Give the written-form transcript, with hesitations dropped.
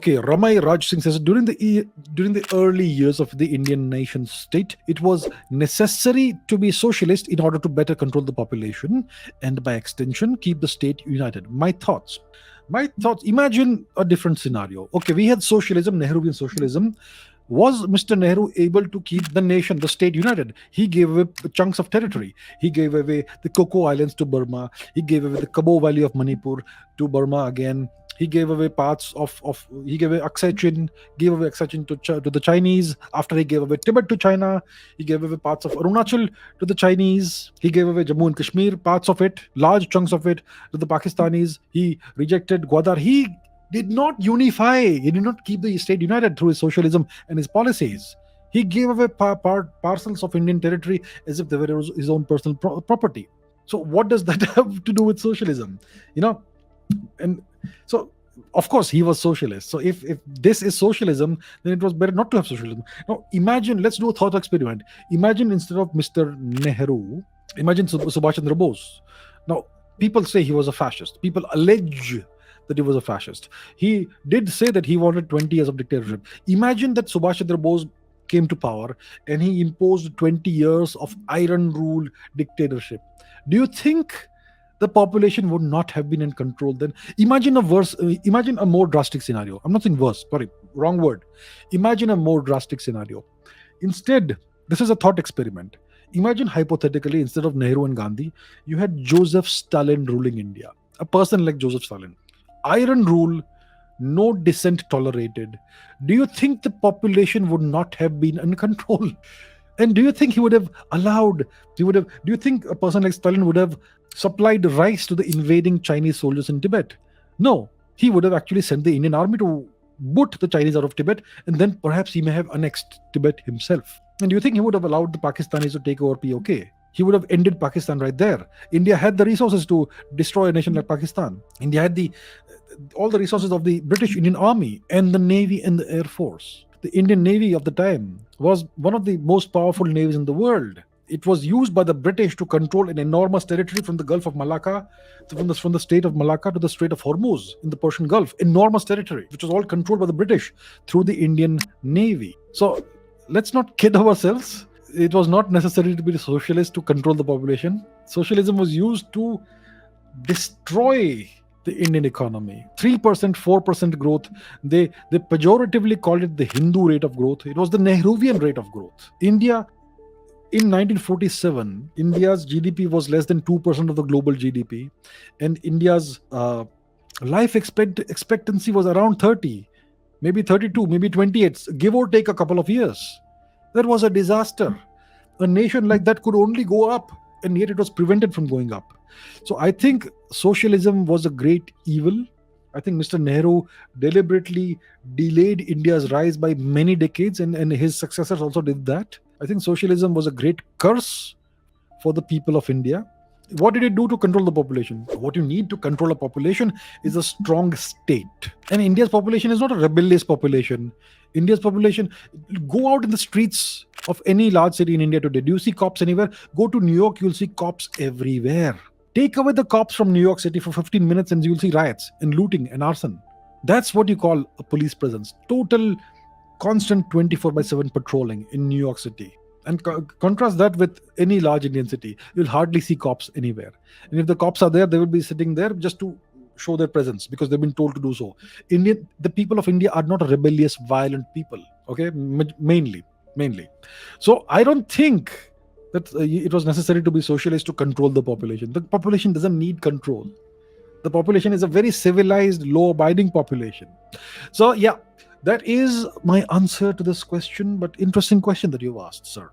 Okay, Ramai Raj Singh says during the early years of the Indian nation state, it was necessary to be socialist in order to better control the population and, by extension, keep the state united. My thoughts. My thoughts. Imagine a different scenario. Okay, we had socialism, Nehruvian socialism. Was Mr. Nehru able to keep the nation, the state united? He gave away chunks of territory. He gave away the Coco Islands to Burma. He gave away the Kabo Valley of Manipur to Burma again. He gave away parts of he gave away gave away Aksachin to the Chinese. After he gave away Tibet to China, he gave away parts of Arunachal to the Chinese. He gave away Jammu and Kashmir, parts of it, large chunks of it to the Pakistanis. He rejected Gwadar. He did not unify. He did not keep the state united through his socialism and his policies. He gave away parcels of Indian territory as if they were his own personal property. So what does that have to do with socialism? And so of course he was socialist. So if this is socialism, then it was better not to have socialism. Now imagine, let's do a thought experiment. Imagine instead of Mr. Nehru, imagine Subhash Chandra Bose. Now people say he was a fascist. People allege that he was a fascist. He did say that he wanted 20 years of dictatorship. Imagine that Subhash Chandra Bose came to power and he imposed 20 years of iron rule dictatorship. Do you think the population would not have been in control then? Imagine a more drastic scenario. I'm not saying worse, sorry, wrong word. Imagine a more drastic scenario. Instead, this is a thought experiment. Imagine hypothetically, instead of Nehru and Gandhi, you had Joseph Stalin ruling India. A person like Joseph Stalin. Iron rule, no dissent tolerated. Do you think the population would not have been in control? And do you think he would have do you think a person like Stalin would have supplied rice to the invading Chinese soldiers in Tibet? No, he would have actually sent the Indian army to boot the Chinese out of Tibet, and then perhaps he may have annexed Tibet himself. And do you think he would have allowed the Pakistanis to take over POK? He would have ended Pakistan right there. India had the resources to destroy a nation like Pakistan. India had all the resources of the British Indian Army and the Navy and the Air Force. The Indian Navy of the time was one of the most powerful navies in the world. It was used by the British to control an enormous territory from the Gulf of Malacca, from the state of Malacca to the Strait of Hormuz in the Persian Gulf. Enormous territory, which was all controlled by the British through the Indian Navy. So let's not kid ourselves. It was not necessary to be a socialist to control the population. Socialism was used to destroy the Indian economy. 3%, 4% growth. They pejoratively called it the Hindu rate of growth. It was the Nehruvian rate of growth. India, in 1947, India's GDP was less than 2% of the global GDP. And India's life expectancy was around 30, maybe 32, maybe 28, give or take a couple of years. That was a disaster. A nation like that could only go up, and yet it was prevented from going up. So I think socialism was a great evil. I think Mr. Nehru deliberately delayed India's rise by many decades, and his successors also did that. I think socialism was a great curse for the people of India. What did it do to control the population? What you need to control a population is a strong state. And India's population is not a rebellious population. India's population, go out in the streets of any large city in India today. Do you see cops anywhere? Go to New York, you'll see cops everywhere. Take away the cops from New York City for 15 minutes and you'll see riots and looting and arson. That's what you call a police presence. Total, constant 24/7 patrolling in New York City. And contrast that with any large Indian city. You'll hardly see cops anywhere. And if the cops are there, they will be sitting there just to show their presence because they've been told to do so. The people of India are not a rebellious, violent people. Okay, mainly. So I don't think that it was necessary to be socialist to control the population. The population doesn't need control. The population is a very civilized, law-abiding population. So yeah, that is my answer to this question. But interesting question that you've asked, sir.